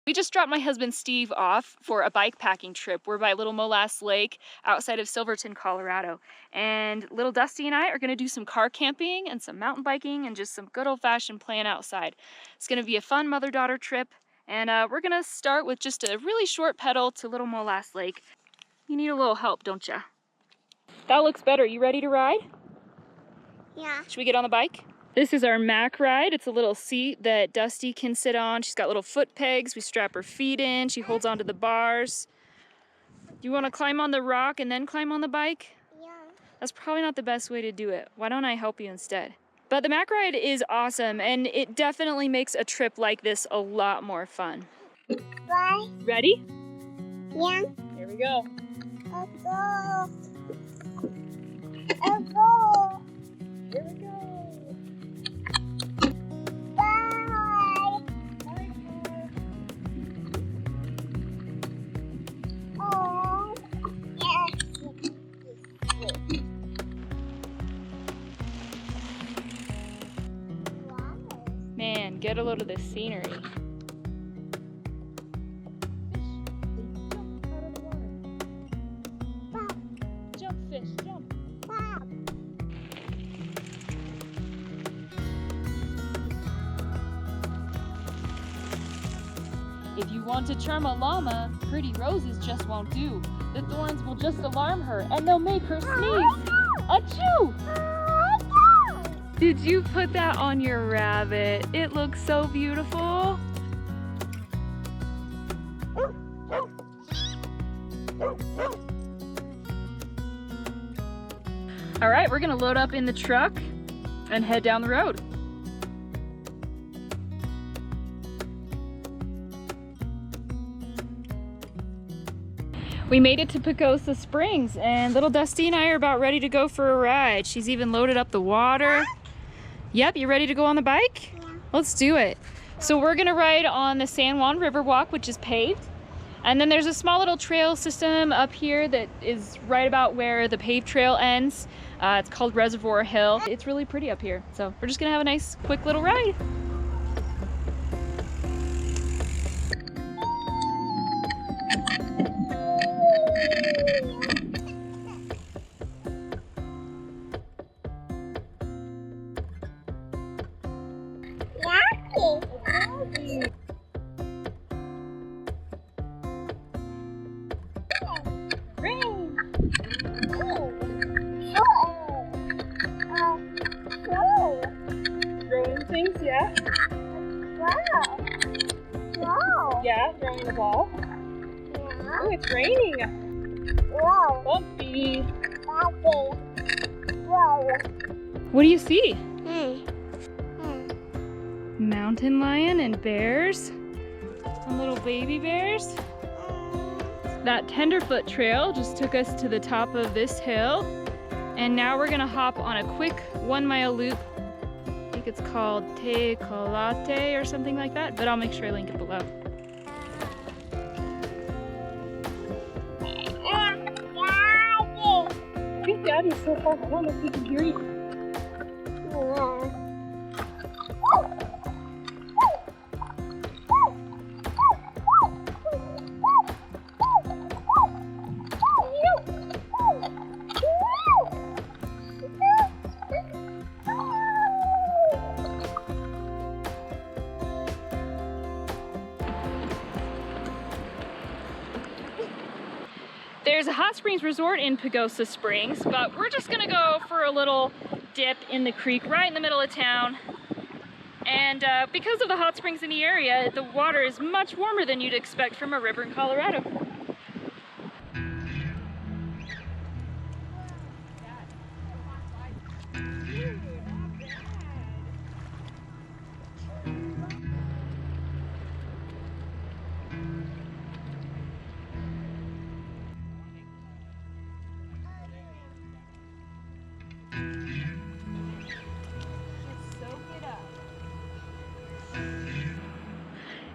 We just dropped my husband Steve off for a bike packing trip. We're by Little Molasse Lake outside of Silverton, Colorado. And little Dusty and I are gonna do some car camping and some mountain biking and just some good old-fashioned playing outside. It's gonna be a fun mother-daughter trip. And we're gonna start with just a really short pedal to Little Molasse Lake. You need a little help, don't ya? That looks better. You ready to ride? Yeah. Should we get on the bike? This is our Mac ride. It's a little seat that Dusty can sit on. She's got little foot pegs. We strap her feet in. She holds onto the bars. Do you want to climb on the rock and then climb on the bike? Yeah. That's probably not the best way to do it. Why don't I help you instead? But the Mac ride is awesome, and it definitely makes a trip like this a lot more fun. Bye. Ready? Yeah. Here we go. Let's go. Let's go. Here we go. Bye. Oh. Yes. Man, get a load of this scenery. Jump, fish, jump. If you want to charm a llama, pretty roses just won't do. The thorns will just alarm her, and they'll make her sneeze. Achoo! Did you put that on your rabbit? It looks so beautiful. All right, we're gonna load up in the truck and head down the road. We made it to Pagosa Springs, and little Dusty and I are about ready to go for a ride. She's even loaded up the water. Yep, you ready to go on the bike? Yeah. Let's do it. So we're gonna ride on the San Juan River Walk, which is paved. And then there's a small little trail system up here that is right about where the paved trail ends. It's called Reservoir Hill. It's really pretty up here. So we're just gonna have a nice, quick little ride. Things, yeah. Wow. Wow. Yeah, throwing the ball. Yeah. Oh, it's raining. Wow. Bumpy. Wow. Wow. What do you see? Hmm. Mountain lion and bears. Some little baby bears. That tenderfoot trail just took us to the top of this hill. And now we're gonna hop on a quick 1 mile loop. I think it's called Te Colate or something like that, but I'll make sure I link it below. I think Daddy's so far, I don't know if he can hear you. There's a hot springs resort in Pagosa Springs, but we're just gonna go for a little dip in the creek right in the middle of town. And because of the hot springs in the area, the water is much warmer than you'd expect from a river in Colorado.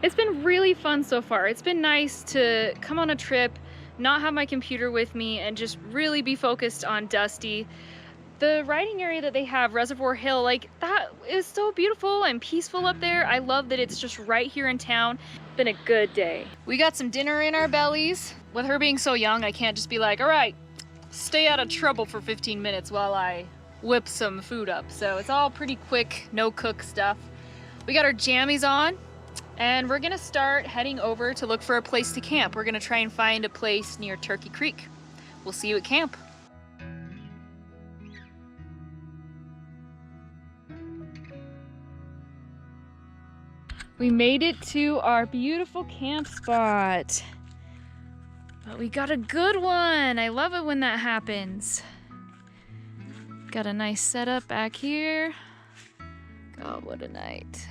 It's been really fun so far. It's been nice to come on a trip, not have my computer with me, and just really be focused on Dusty. The riding area that they have, Reservoir Hill, like that is so beautiful and peaceful up there. I love that it's just right here in town. It's been a good day. We got some dinner in our bellies. With her being so young, I can't just be like, all right, stay out of trouble for 15 minutes while I whip some food up. So it's all pretty quick, no cook stuff. We got our jammies on and we're gonna start heading over to look for a place to camp. We're gonna try and find a place near Turkey Creek. We'll see you at camp. We made it to our beautiful camp spot. But we got a good one. I love it when that happens. Got a nice setup back here. God, what a night.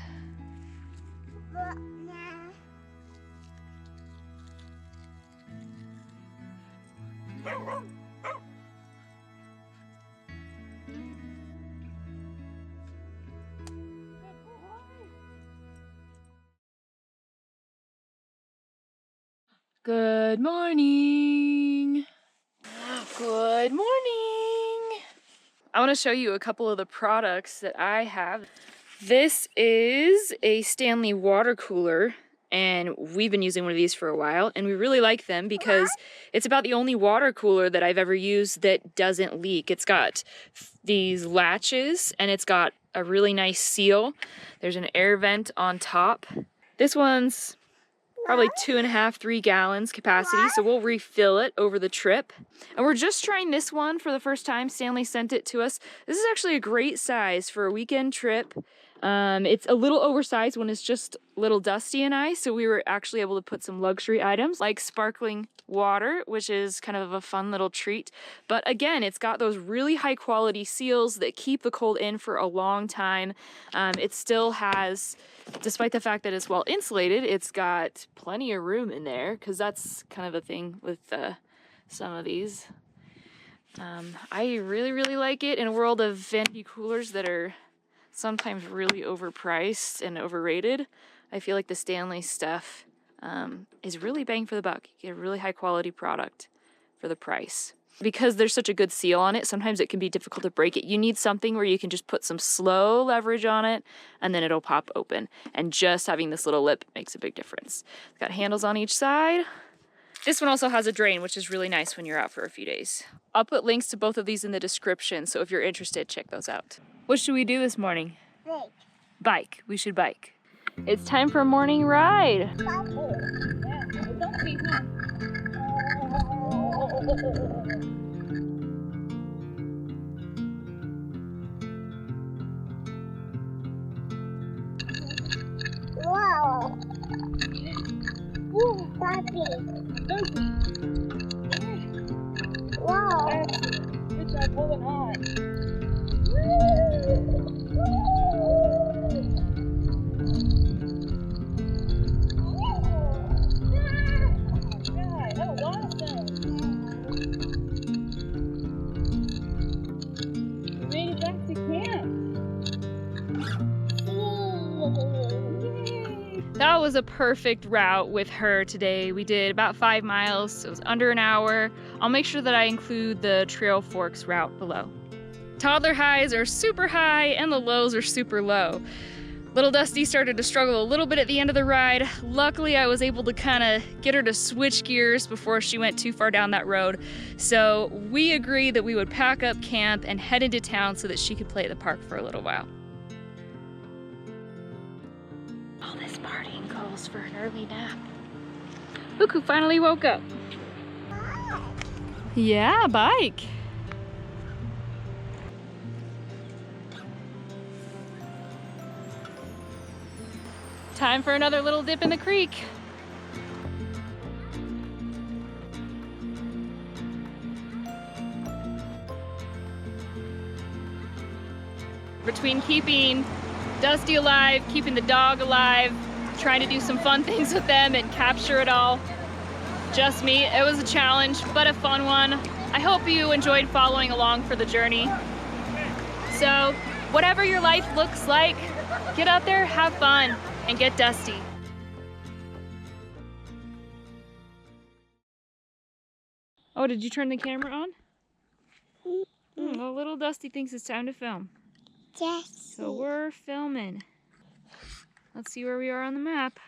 Good morning. Good morning. I want to show you a couple of the products that I have. This is a Stanley water cooler, and we've been using one of these for a while, and we really like them because it's about the only water cooler that I've ever used that doesn't leak. It's got these latches, and it's got a really nice seal. There's an air vent on top. This one's probably 2.5, 3 gallons capacity, so we'll refill it over the trip. And we're just trying this one for the first time. Stanley sent it to us. This is actually a great size for a weekend trip. It's a little oversized when it's just little Dusty and I, so we were actually able to put some luxury items like sparkling water, which is kind of a fun little treat. But again, it's got those really high quality seals that keep the cold in for a long time. It still has, despite the fact that it's well insulated, it's got plenty of room in there, because that's kind of a thing with some of these. I really like it in a world of vanity coolers that are sometimes really overpriced and overrated. I feel like the Stanley stuff is really bang for the buck. You get a really high quality product for the price. Because there's such a good seal on it, sometimes it can be difficult to break it. You need something where you can just put some slow leverage on it and then it'll pop open. And just having this little lip makes a big difference. It's got handles on each side. This one also has a drain, which is really nice when you're out for a few days. I'll put links to both of these in the description, so if you're interested, check those out. What should we do this morning? Bike. Bike. We should bike. It's time for a morning ride. Wow. Ooh, puppy. Wow. Good job holding on. That was a perfect route with her today. We did about 5 miles. It was under an hour. I'll make sure that I include the Trail Forks route below. Toddler highs are super high and the lows are super low. Little Dusty started to struggle a little bit at the end of the ride. Luckily, I was able to kind of get her to switch gears before she went too far down that road. So we agreed that we would pack up camp and head into town so that she could play at the park for a little while. All this partying calls for an early nap. Look who finally woke up. Yeah, bike. Time for another little dip in the creek. Between keeping Dusty alive, keeping the dog alive, trying to do some fun things with them and capture it all, just me. It was a challenge, but a fun one. I hope you enjoyed following along for the journey. So, whatever your life looks like, get out there, have fun, and get dusty. Oh, did you turn the camera on? Well, little Dusty thinks it's time to film. Jessie. So we're filming. Let's see where we are on the map.